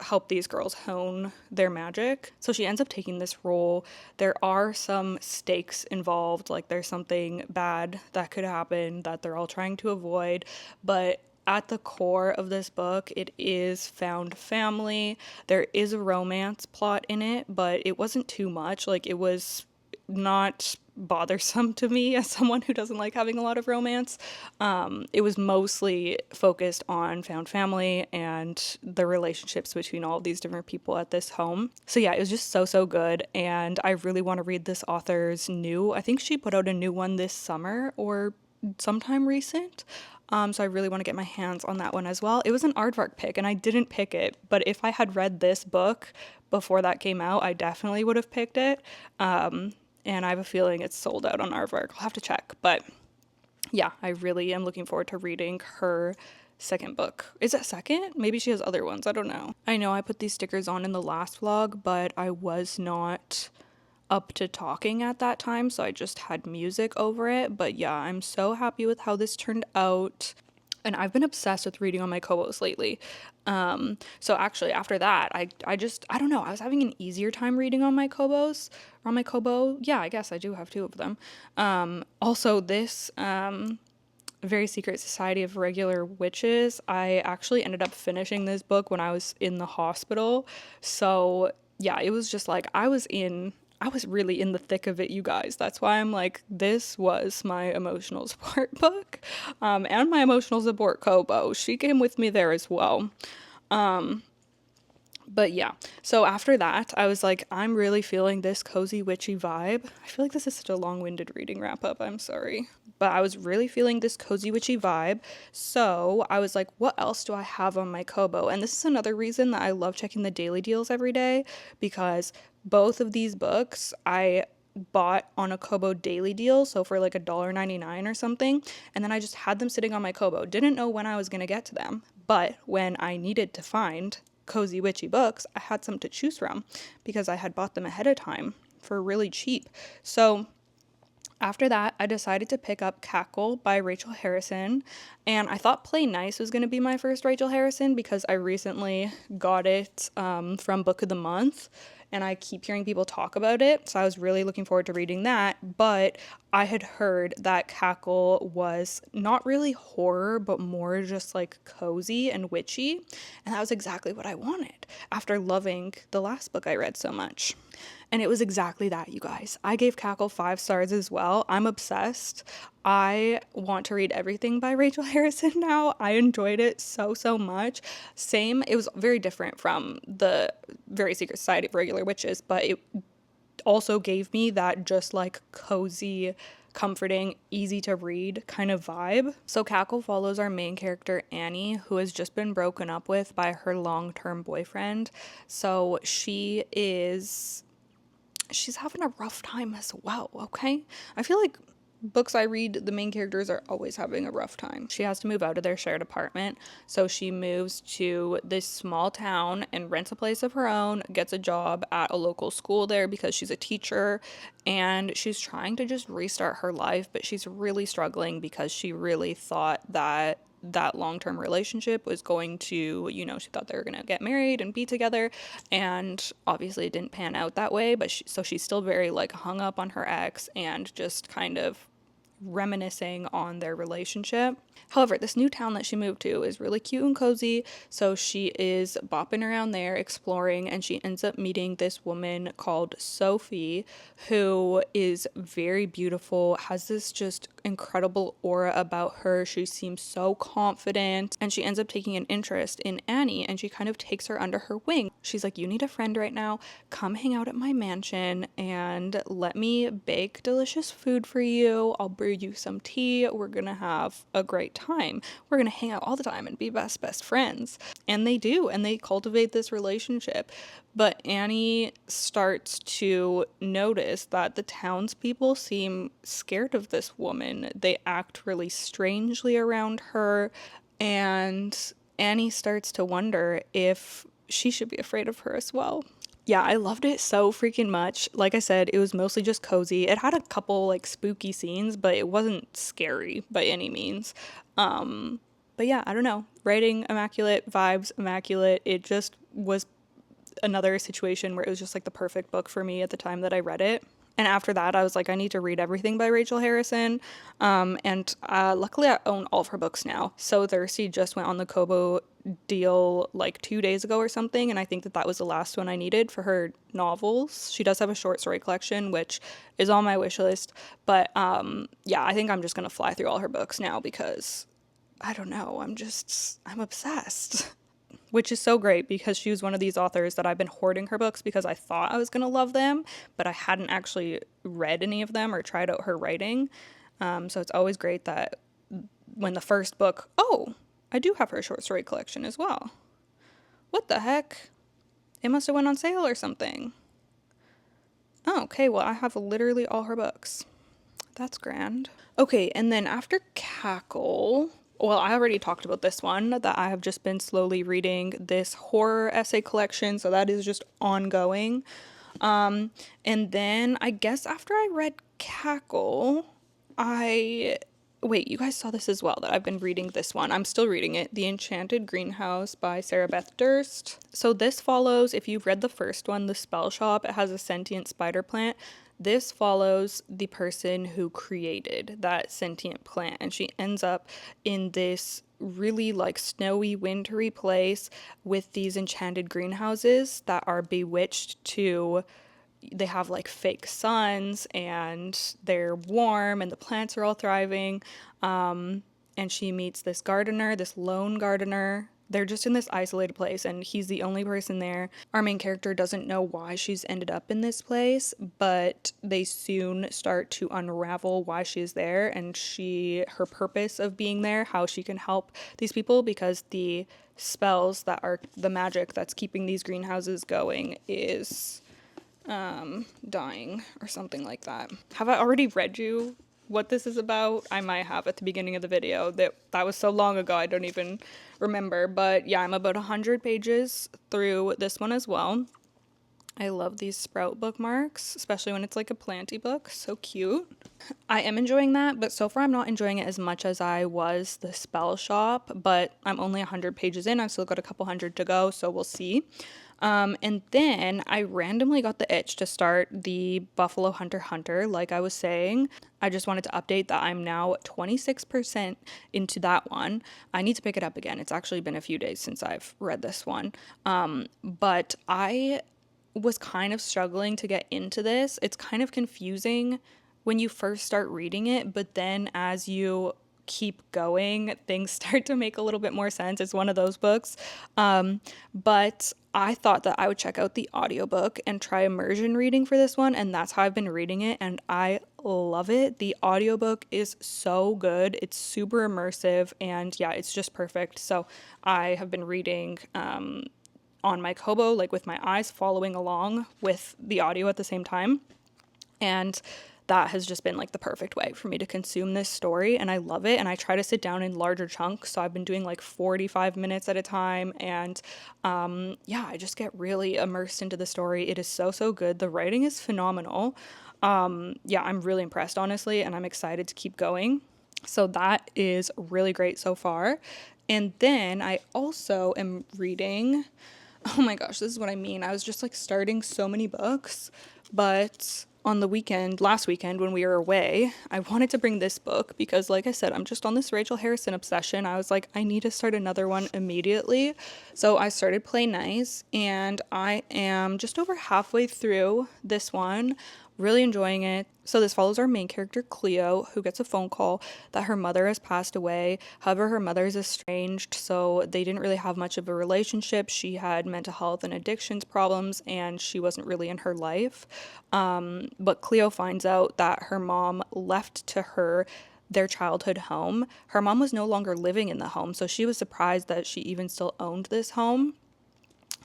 S1: help these girls hone their magic. So she ends up taking this role. There are some stakes involved, like there's something bad that could happen that they're all trying to avoid, but at the core of this book, it is found family. There is a romance plot in it, but it wasn't too much. Like, it was not bothersome to me as someone who doesn't like having a lot of romance. It was mostly focused on found family and the relationships between all of these different people at this home. So yeah, it was just so good, and I really want to read this author's I think she put out a new one this summer or sometime recent. So I really want to get my hands on that one as well. It was an aardvark pick and I didn't pick it, but if I had read this book before that came out, I definitely would have picked it. And I have a feeling it's sold out on Aardvark. I'll have to check. But yeah, I really am looking forward to reading her second book. Is it second? Maybe she has other ones. I don't know. I know I put these stickers on in the last vlog, but I was not up to talking at that time, so I just had music over it. But yeah, I'm so happy with how this turned out. And I've been obsessed with reading on my Kobos lately. So actually after that, I don't know, I was having an easier time reading on my Kobos, or on my Kobo. Yeah, I guess I do have two of them. Also this, Very Secret Society of Regular Witches, I actually ended up finishing this book when I was in the hospital. So yeah, it was just like, I was really in the thick of it, you guys. That's why I'm like, this was my emotional support book, and my emotional support Kobo. She came with me there as well. But yeah, so after that, I was like, I'm really feeling this cozy witchy vibe. I feel like this is such a long-winded reading wrap-up, I'm sorry. But I was really feeling this cozy witchy vibe. So I was like, what else do I have on my Kobo? And this is another reason that I love checking the daily deals every day, because both of these books I bought on a Kobo daily deal, so for like $1.99 or something, and then I just had them sitting on my Kobo. Didn't know when I was going to get to them, but when I needed to find cozy witchy books, I had some to choose from because I had bought them ahead of time for really cheap. So after that, I decided to pick up Cackle by Rachel Harrison, and I thought Play Nice was going to be my first Rachel Harrison because I recently got it from Book of the Month, and I keep hearing people talk about it, so I was really looking forward to reading that. But I had heard that Cackle was not really horror, but more just like cozy and witchy, and that was exactly what I wanted after loving the last book I read so much. And it was exactly that, you guys. I gave Cackle 5 stars as well. I'm obsessed. I want to read everything by Rachel Harrison now. I enjoyed it so much. Same, it was very different from the Very Secret Society of Regular Witches, but it also gave me that just like cozy, comforting, easy to read kind of vibe. So Cackle follows our main character Annie, who has just been broken up with by her long-term boyfriend. So she's having a rough time as well, okay? I feel like books I read, the main characters are always having a rough time. She has to move out of their shared apartment, so she moves to this small town and rents a place of her own, gets a job at a local school there because she's a teacher, and she's trying to just restart her life, but she's really struggling because she really thought that long-term relationship was going to, she thought they were going to get married and be together, and obviously it didn't pan out that way, but so she's still very like hung up on her ex and just kind of reminiscing on their relationship. However, this new town that she moved to is really cute and cozy, so she is bopping around there exploring, and she ends up meeting this woman called Sophie, who is very beautiful, has this just incredible aura about her. She seems so confident, and she ends up taking an interest in Annie, and she kind of takes her under her wing. She's like, "You need a friend right now. Come hang out at my mansion and let me bake delicious food for you. I'll brew you some tea. We're gonna have a great time. We're gonna hang out all the time and be best friends." And they do, and they cultivate this relationship. But Annie starts to notice that the townspeople seem scared of this woman. They act really strangely around her, and Annie starts to wonder if she should be afraid of her as well. Yeah, I loved it so freaking much. Like I said, it was mostly just cozy. It had a couple like spooky scenes, but it wasn't scary by any means. But yeah, I don't know. Writing immaculate, vibes immaculate. It just was another situation where it was just like the perfect book for me at the time that I read it. And after that, I was like, I need to read everything by Rachel Harrison. And luckily, I own all of her books now. So Thirsty just went on the Kobo deal like 2 days ago or something. And I think that that was the last one I needed for her novels. She does have a short story collection, which is on my wish list. But yeah, I think I'm just going to fly through all her books now because I don't know. I'm obsessed. Which is so great because she was one of these authors that I've been hoarding her books because I thought I was going to love them, but I hadn't actually read any of them or tried out her writing. So it's always great that when the first book, oh, I do have her short story collection as well. What the heck? It must have went on sale or something. Oh, okay, well, I have literally all her books. That's grand. Okay, and then after Cackle, well, I already talked about this one, that I have just been slowly reading this horror essay collection, so that is just ongoing. And then I guess after I read Cackle, wait, you guys saw this as well, that I've been reading this one. I'm still reading it, The Enchanted Greenhouse by Sarah Beth Durst. So this follows, if you've read the first one, The Spell Shop, it has a sentient spider plant. This follows the person who created that sentient plant, and she ends up in this really like snowy, wintry place with these enchanted greenhouses that are bewitched to. They have like fake suns and they're warm and the plants are all thriving. And she meets this gardener, this lone gardener. They're just in this isolated place and he's the only person there. Our main character doesn't know why she's ended up in this place, but they soon start to unravel why she's there and her purpose of being there, how she can help these people, because the spells that are the magic that's keeping these greenhouses going is dying or something like that. Have I already read you what this is about? I might have at the beginning of the video. That was so long ago I don't even remember. But yeah, I'm about 100 pages through this one as well. I love these sprout bookmarks, especially when it's like a planty book. So cute. I am enjoying that, but so far I'm not enjoying it as much as I was the Spell Shop, but I'm only 100 pages in. I've still got a couple hundred to go, so we'll see. And then I randomly got the itch to start the Buffalo Hunter Hunter, like I was saying. I just wanted to update that I'm now 26% into that one. I need to pick it up again. It's actually been a few days since I've read this one. But I was kind of struggling to get into this. It's kind of confusing when you first start reading it, but then as you keep going, things start to make a little bit more sense. It's one of those books. But I thought that I would check out the audiobook and try immersion reading for this one, and that's how I've been reading it, and I love it. The audiobook is so good. It's super immersive, and yeah, it's just perfect. So I have been reading on my Kobo, like with my eyes following along with the audio at the same time. And that has just been like the perfect way for me to consume this story, and I love it. And I try to sit down in larger chunks, so I've been doing like 45 minutes at a time, and yeah, I just get really immersed into the story. It is so good. The writing is phenomenal. Yeah, I'm really impressed, honestly, and I'm excited to keep going. So that is really great so far. And then I also am reading, oh my gosh, this is what I mean. I was just like starting so many books, but on the weekend, last weekend when we were away, I wanted to bring this book because, like I said, I'm just on this Rachel Harrison obsession. I was like, I need to start another one immediately. So I started Play Nice, and I am just over halfway through this one. Really enjoying it. So this follows our main character, Cleo, who gets a phone call that her mother has passed away. However, her mother is estranged, so they didn't really have much of a relationship. She had mental health and addictions problems, and she wasn't really in her life. But Cleo finds out that her mom left to her their childhood home. Her mom was no longer living in the home, so she was surprised that she even still owned this home.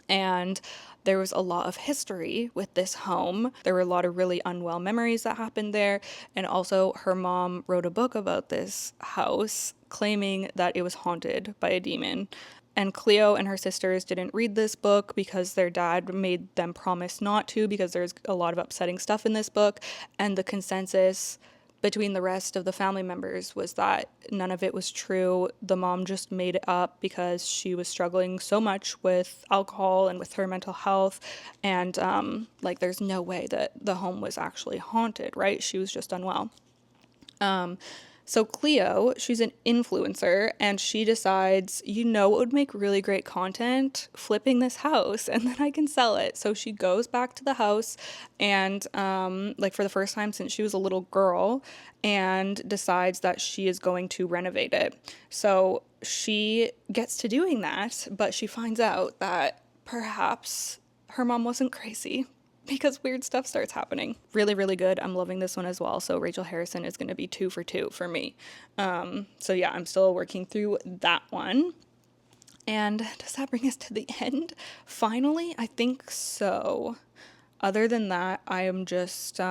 S1: And there was a lot of history with this home. There were a lot of really unwell memories that happened there. And also, her mom wrote a book about this house, claiming that it was haunted by a demon. And Cleo and her sisters didn't read this book because their dad made them promise not to, because there's a lot of upsetting stuff in this book. And the consensus between the rest of the family members was that none of it was true. The mom just made it up because she was struggling so much with alcohol and with her mental health. And like, there's no way that the home was actually haunted, right? She was just unwell. So Cleo, she's an influencer, and she decides, you know, it would make really great content, flipping this house, and then I can sell it. So she goes back to the house, and like for the first time since she was a little girl, and decides that she is going to renovate it. So she gets to doing that, but she finds out that perhaps her mom wasn't crazy, because weird stuff starts happening. Really good. I'm loving this one as well. So Rachel Harrison is going to be 2 for 2 for me. So yeah, I'm still working through that one. And does that bring us to the end? Finally, I think so. Other than that, I am just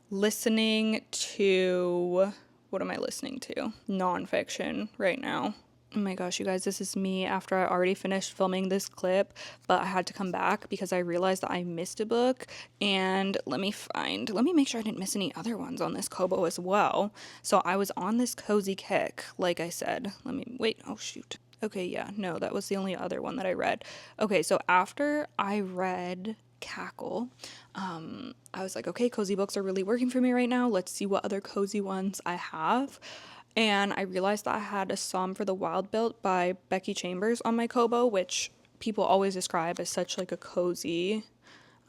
S1: listening to, what am I listening to? Nonfiction right now. Oh my gosh, you guys, this is me after I already finished filming this clip, but I had to come back because I realized that I missed a book. And let me make sure I didn't miss any other ones on this Kobo as well. So I was on this cozy kick, like I said. Oh shoot. Okay, yeah, no, that was the only other one that I read. Okay, so after I read Cackle, I was like, okay, cozy books are really working for me right now. Let's see what other cozy ones I have. And I realized that I had A Psalm for the Wild Built by Becky Chambers on my Kobo, which people always describe as such like a cozy,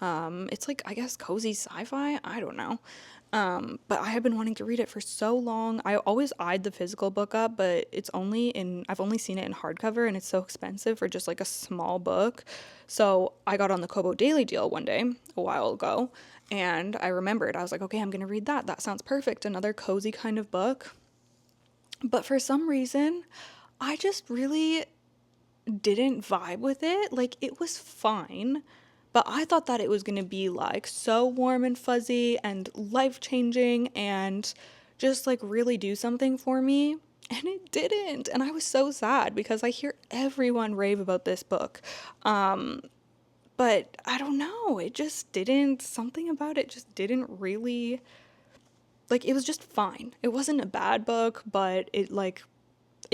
S1: it's like, I guess, cozy sci-fi? I don't know. But I have been wanting to read it for so long. I always eyed the physical book up, but I've only seen it in hardcover, and it's so expensive for just like a small book. So I got on the Kobo Daily Deal one day, a while ago, and I remembered, I was like, okay, I'm gonna read that. That sounds perfect. Another cozy kind of book. But for some reason, I just really didn't vibe with it. Like, it was fine, but I thought that it was going to be like so warm and fuzzy and life-changing and just like really do something for me. And it didn't. And I was so sad because I hear everyone rave about this book. But I don't know. Something about it just didn't really, like, it was just fine. It wasn't a bad book, but it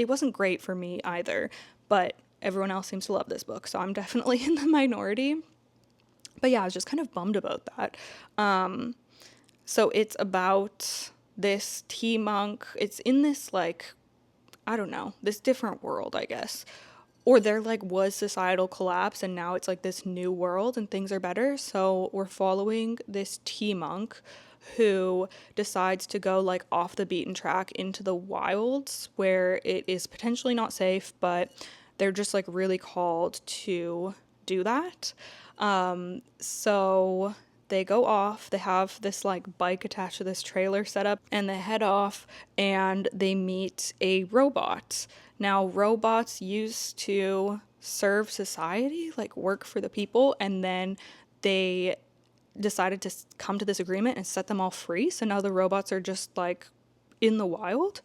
S1: wasn't great for me either. But everyone else seems to love this book, so I'm definitely in the minority. But yeah, I was just kind of bummed about that. So it's about this tea monk. It's in this, like, I don't know, this different world, I guess. Or there like was societal collapse, and now it's like this new world and things are better. So we're following this tea monk who decides to go like off the beaten track into the wilds where it is potentially not safe, but they're just like really called to do that. So they go off, they have this like bike attached to this trailer set up, and they head off and they meet a robot. Now, robots used to serve society, like work for the people, and then they decided to come to this agreement and set them all free. So now the robots are just like in the wild.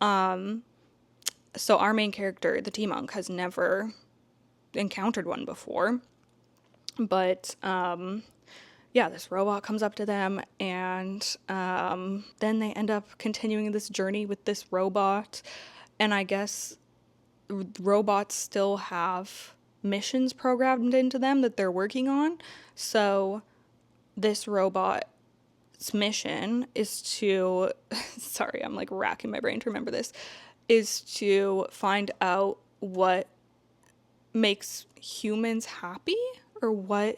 S1: So our main character, the T-Monk, has never encountered one before. But yeah, this robot comes up to them, and then they end up continuing this journey with this robot. And I guess robots still have missions programmed into them that they're working on. So this robot's mission is to, sorry, I'm like racking my brain to remember this, is to find out what makes humans happy, or what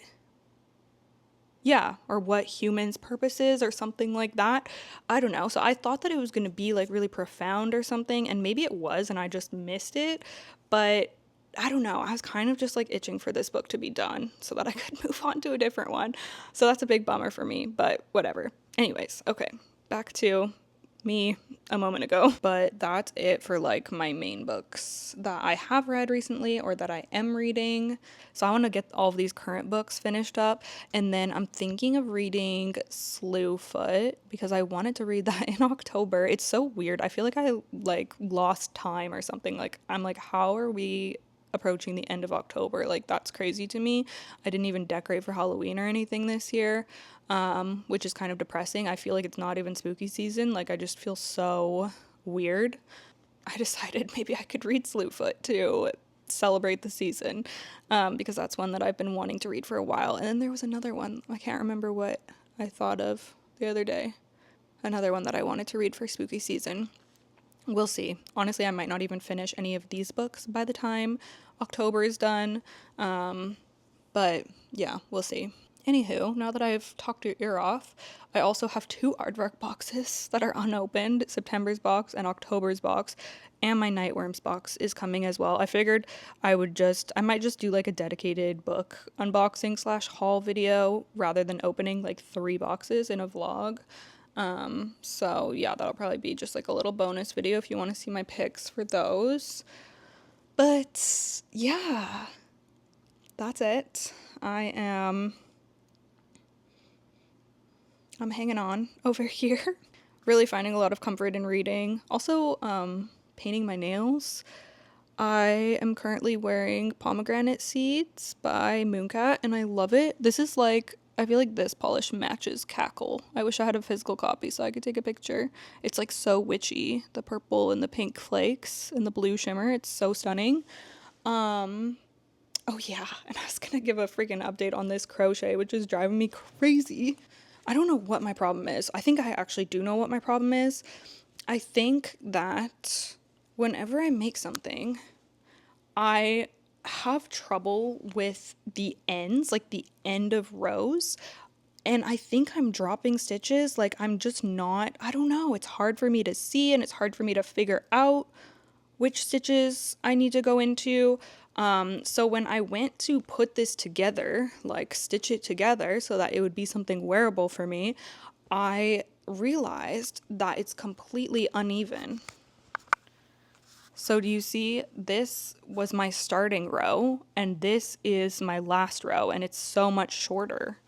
S1: humans' purpose is, or something like that. I don't know. So I thought that it was going to be like really profound or something, and maybe it was and I just missed it. But I don't know. I was kind of just like itching for this book to be done so that I could move on to a different one. So that's a big bummer for me, but whatever. Anyways, okay. Back to me a moment ago. But that's it for like my main books that I have read recently or that I am reading. So I want to get all of these current books finished up, and then I'm thinking of reading Slewfoot because I wanted to read that in October. It's so weird. I feel like I like lost time or something. Like I'm like, how are we approaching the end of October? Like that's crazy to me. I didn't even decorate for Halloween or anything this year, which is kind of depressing. I feel like it's not even spooky season. Like I just feel so weird. I decided maybe I could read Slewfoot to celebrate the season, because that's one that I've been wanting to read for a while. And then there was another one. I can't remember what I thought of the other day. Another one that I wanted to read for spooky season. We'll see. Honestly, I might not even finish any of these books by the time October is done. But yeah, we'll see. Anywho, now that I've talked your ear off, I also have 2 aardvark boxes that are unopened, September's box and October's box, and my Nightworms box is coming as well. I figured I might just do like a dedicated book unboxing / haul video rather than opening like 3 boxes in a vlog. So yeah, that'll probably be just like a little bonus video if you want to see my picks for those. But yeah, that's it. I'm hanging on over here. Really finding a lot of comfort in reading. Also, painting my nails. I am currently wearing Pomegranate Seeds by Mooncat, and I love it. This is like, I feel like this polish matches Cackle. I wish I had a physical copy so I could take a picture. It's like so witchy. The purple and the pink flakes and the blue shimmer. It's so stunning. Oh yeah, and I was gonna give a freaking update on this crochet, which is driving me crazy. I don't know what my problem is. I think I actually do know what my problem is. I think that whenever I make something, I have trouble with the ends, like the end of rows. And I think I'm dropping stitches. Like I'm just not, I don't know. It's hard for me to see, and it's hard for me to figure out which stitches I need to go into. So when I went to put this together, like stitch it together so that it would be something wearable for me, I realized that it's completely uneven. So do you see, this was my starting row and this is my last row, and it's so much shorter.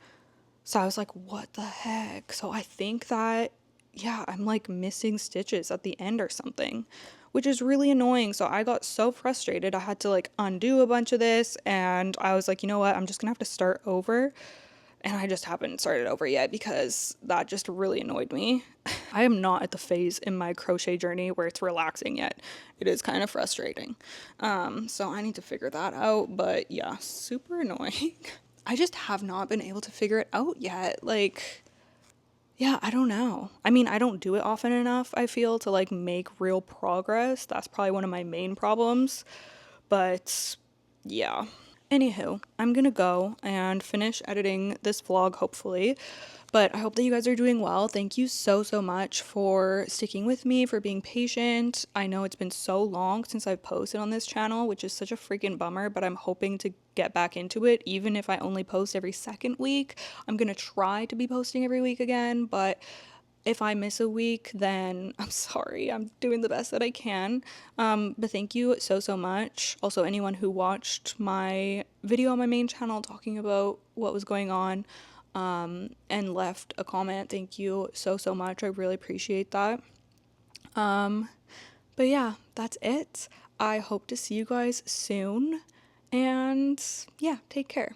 S1: So I was like, what the heck? So I think that, yeah, I'm like missing stitches at the end or something, which is really annoying. So I got so frustrated. I had to like undo a bunch of this, and I was like, you know what? I'm just gonna have to start over. And I just haven't started over yet because that just really annoyed me. I am not at the phase in my crochet journey where it's relaxing yet. It is kind of frustrating. So I need to figure that out. But yeah, super annoying. I just have not been able to figure it out yet. Like, yeah, I don't know. I mean, I don't do it often enough, I feel, to like make real progress. That's probably one of my main problems. But yeah. Anywho, I'm gonna go and finish editing this vlog, hopefully. But I hope that you guys are doing well. Thank you so much for sticking with me, for being patient. I know it's been so long since I've posted on this channel, which is such a freaking bummer, but I'm hoping to get back into it, even if I only post every second week. I'm gonna try to be posting every week again, but if I miss a week, then I'm sorry. I'm doing the best that I can. But thank you so much. Also, anyone who watched my video on my main channel talking about what was going on, and left a comment. Thank you so much. I really appreciate that. But yeah, that's it. I hope to see you guys soon, and yeah, take care.